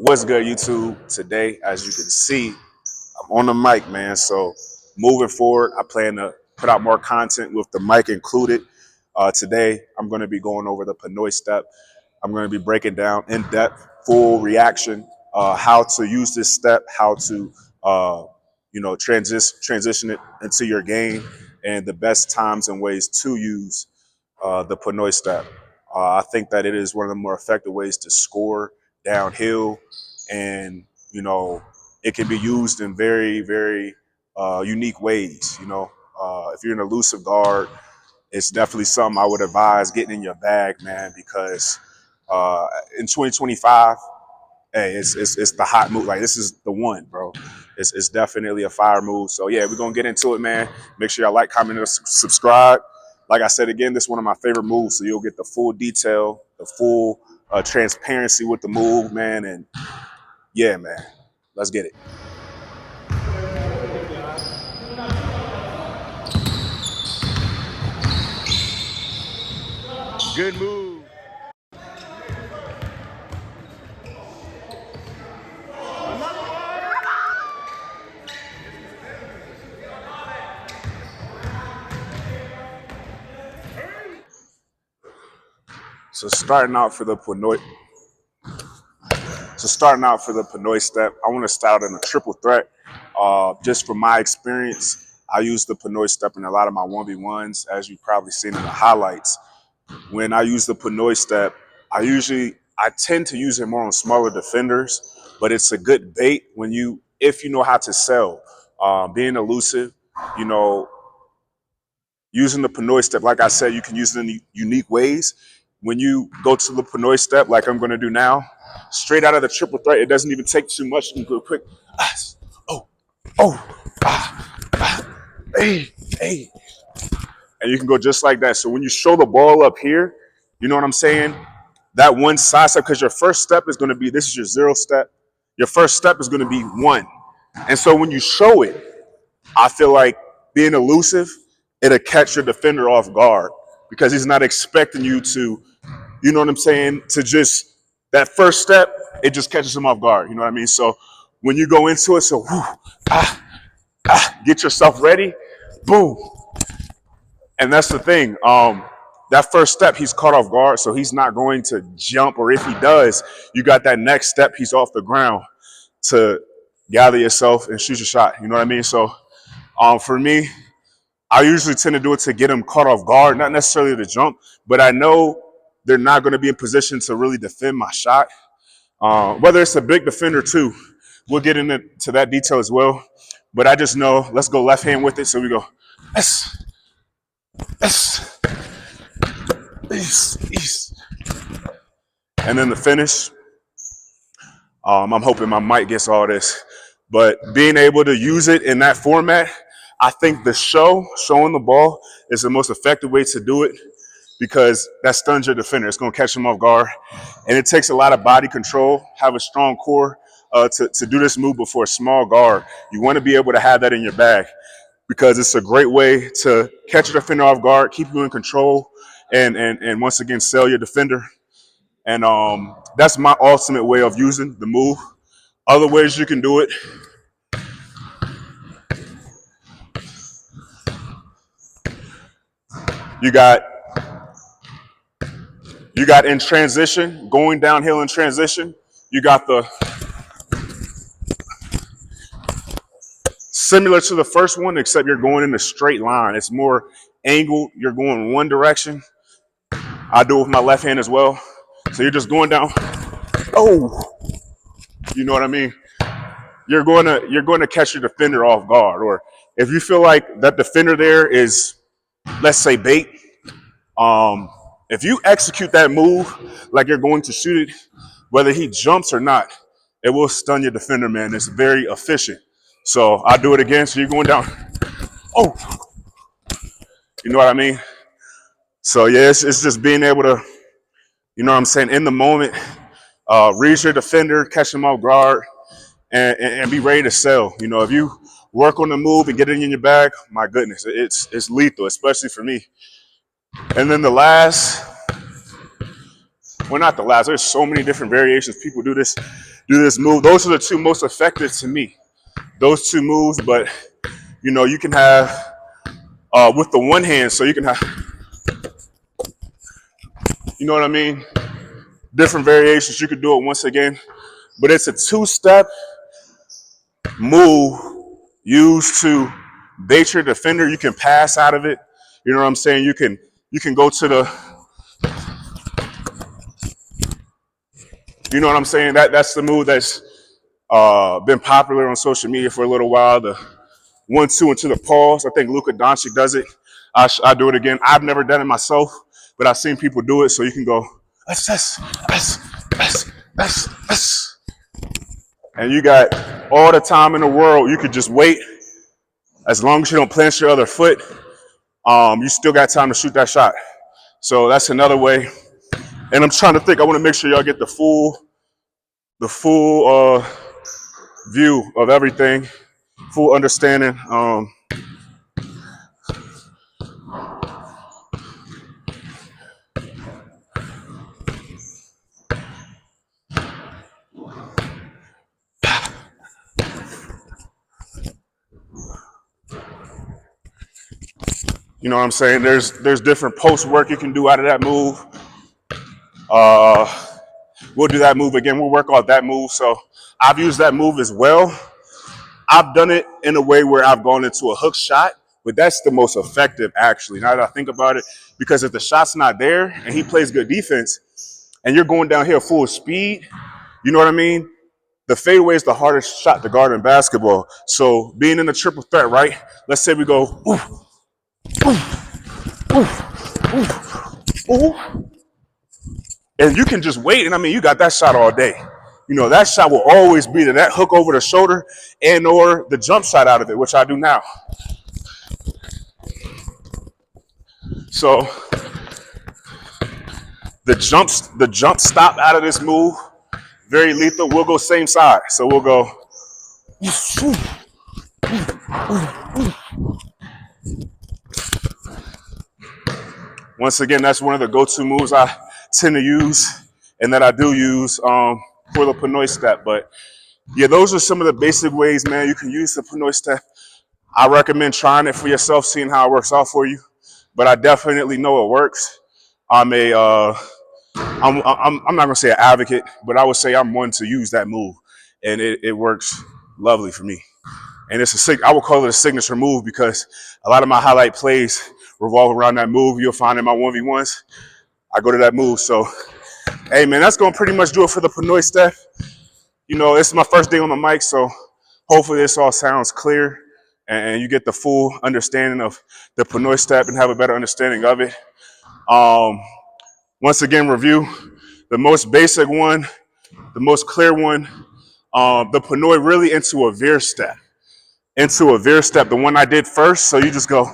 What's good, YouTube? Today, as you can see, I'm on the mic, man. So moving forward, I plan to put out more content with the mic included. Today, I'm going to be going over the pinoy step. I'm going to be breaking down in depth, full reaction, how to use this step, how to, transition it into your game, and the best times and ways to use the pinoy step. I think that it is one of the more effective ways to score downhill, and it can be used in very, very unique ways. If you're an elusive guard, it's definitely something I would advise getting in your bag, man, because in 2025, hey, it's the hot move. Like, this is the one, bro. It's definitely a fire move. So yeah, we're gonna get into it, man. Make sure y'all like, comment, and subscribe. Like I said again, this is one of my favorite moves. So you'll get the full detail, the full transparency with the move, man. And yeah, man, let's get it. Good move. So starting out for the pinoy. Step, I want to start in a triple threat. Just from my experience, I use the pinoy step in a lot of my 1v1s, as you've probably seen in the highlights. When I use the pinoy step, I tend to use it more on smaller defenders, but it's a good bait if you know how to sell. Being elusive, you know, using the pinoy step, like I said, you can use it in unique ways. When you go to the pinoy step, like I'm going to do now, straight out of the triple threat, it doesn't even take too much. You can go quick. Hey. And you can go just like that. So when you show the ball up here, you know what I'm saying? That one side step, because your first step is going to be, this is your zero step. Your first step is going to be one. And so when you show it, I feel like being elusive, it'll catch your defender off guard because he's not expecting you to, you know what I'm saying, to just, that first step, it just catches him off guard. You know what I mean? So when you go into it, so get yourself ready, boom. And that's the thing. That first step, he's caught off guard, so he's not going to jump. Or if he does, you got that next step, he's off the ground to gather yourself and shoot your shot. You know what I mean? So for me, I usually tend to do it to get him caught off guard, not necessarily to jump, but I know they're not going to be in position to really defend my shot. Whether it's a big defender too, we'll get into that detail as well. But I just know, let's go left hand with it. So we go, and then the finish. I'm hoping my mic gets all this, but being able to use it in that format, I think showing the ball is the most effective way to do it, because that stuns your defender. It's going to catch him off guard, and it takes a lot of body control, have a strong core to do this move before a small guard. You want to be able to have that in your bag, because it's a great way to catch your defender off guard, keep you in control, and once again, sell your defender. And that's my ultimate way of using the move. Other ways you can do it, you got in transition, going downhill in transition, you got the similar to the first one, except you're going in a straight line. It's more angled. You're going one direction. I do it with my left hand as well. So you're just going down. Oh, you know what I mean? You're going to catch your defender off guard. Or if you feel like that defender there is, let's say, bait, if you execute that move like you're going to shoot it, whether he jumps or not, it will stun your defender, man. It's very efficient. So I'll do it again. So you're going down. Oh, you know what I mean? So yeah, it's just being able to, you know what I'm saying, in the moment, read your defender, catch him off guard, and be ready to sell. You know, if you work on the move and get it in your bag, my goodness, it's lethal, especially for me. And then the last, well, not the last, there's so many different variations people do this. do this move. Those are the two most effective to me. Those two moves, but you know, you can have with the one hand, so you can have, you know what I mean? Different variations. You could do it once again, but it's a two-step move used to bait your defender. You can pass out of it. You know what I'm saying? You can go to the, you know what I'm saying? That's the move that's been popular on social media for a little while. The 1-2 into the pause. I think Luka Doncic does it. I do it again. I've never done it myself, but I've seen people do it. So you can go, and you got all the time in the world. You could just wait. As long as you don't plant your other foot, you still got time to shoot that shot. So that's another way. And I'm trying to think. I want to make sure y'all get the full view of everything, full understanding. You know what I'm saying? There's different post work you can do out of that move. We'll do that move again. We'll work off that move. So I've used that move as well. I've done it in a way where I've gone into a hook shot, but that's the most effective actually, now that I think about it, because if the shot's not there and he plays good defense and you're going down here full speed, you know what I mean? The fadeaway is the hardest shot to guard in basketball. So being in the triple threat, right? Let's say we go, and you can just wait, and I mean, you got that shot all day. You know, that shot will always be that hook over the shoulder and or the jump shot out of it, which I do now. So the jump stop out of this move, very lethal. We'll go same side. So we'll go. Once again, that's one of the go-to moves I tend to use and that I do use for the pinoy step. But yeah, those are some of the basic ways, man, you can use the pinoy step. I recommend trying it for yourself, seeing how it works out for you. But I definitely know it works. I'm not gonna say an advocate, but I would say I'm one to use that move, and it works lovely for me. And I would call it a signature move because a lot of my highlight plays revolve around that move. You'll find in my 1v1s, I go to that move. So, hey man, that's gonna pretty much do it for the pinoy step. You know, it's my first day on the mic, so hopefully this all sounds clear and you get the full understanding of the pinoy step and have a better understanding of it. Once again, review the most basic one, the most clear one, the pinoy really into a veer step. The one I did first, so you just go,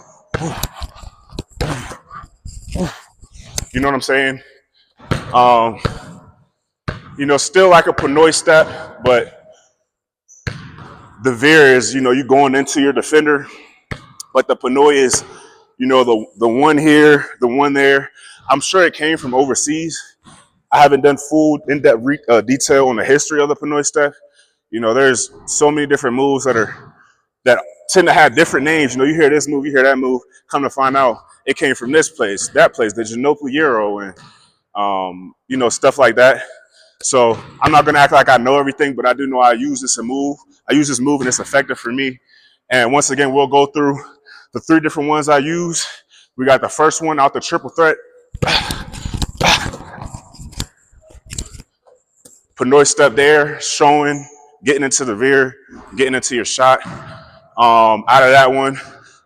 you know what I'm saying? You know, still like a pinoy step, but the veer is, you know, you going into your defender, but the pinoy is, you know, the one here, the one there. I'm sure it came from overseas. I haven't done full in-depth detail on the history of the pinoy step. You know, there's so many different moves that tend to have different names. You know, you hear this move, you hear that move. Come to find out, it came from this place, that place, the Ginobili Euro, and you know, stuff like that. So I'm not gonna act like I know everything, but I do know I use this move. I use this move, and it's effective for me. And once again, we'll go through the 3 different ones I use. We got the first one out the triple threat. Pinoy step there, showing, getting into the veer, getting into your shot. Out of that one,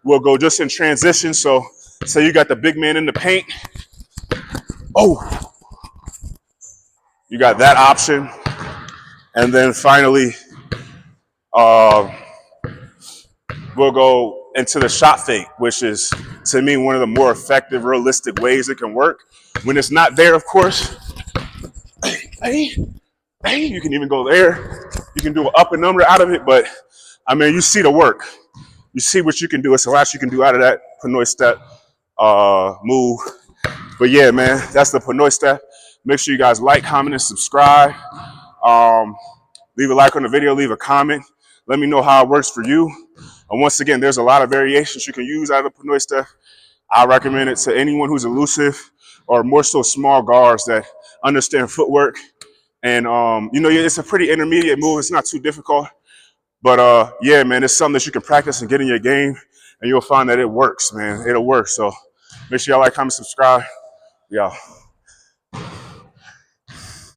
we'll go just in transition. So you got the big man in the paint. Oh, you got that option. And then finally, we'll go into the shot fake, which is, to me, one of the more effective, realistic ways it can work. When it's not there, of course, hey, you can even go there. You can do an up and number out of it, but I mean, you see the work. You see what you can do. It's a lot you can do out of that pinoy step move. But yeah, man, that's the pinoy step. Make sure you guys like, comment, and subscribe. Leave a like on the video, leave a comment. Let me know how it works for you. And once again, there's a lot of variations you can use out of the pinoy step. I recommend it to anyone who's elusive or more so small guards that understand footwork. And, it's a pretty intermediate move. It's not too difficult. But, yeah, man, it's something that you can practice and get in your game, and you'll find that it works, man. It'll work. So make sure y'all like, comment, subscribe. Yeah.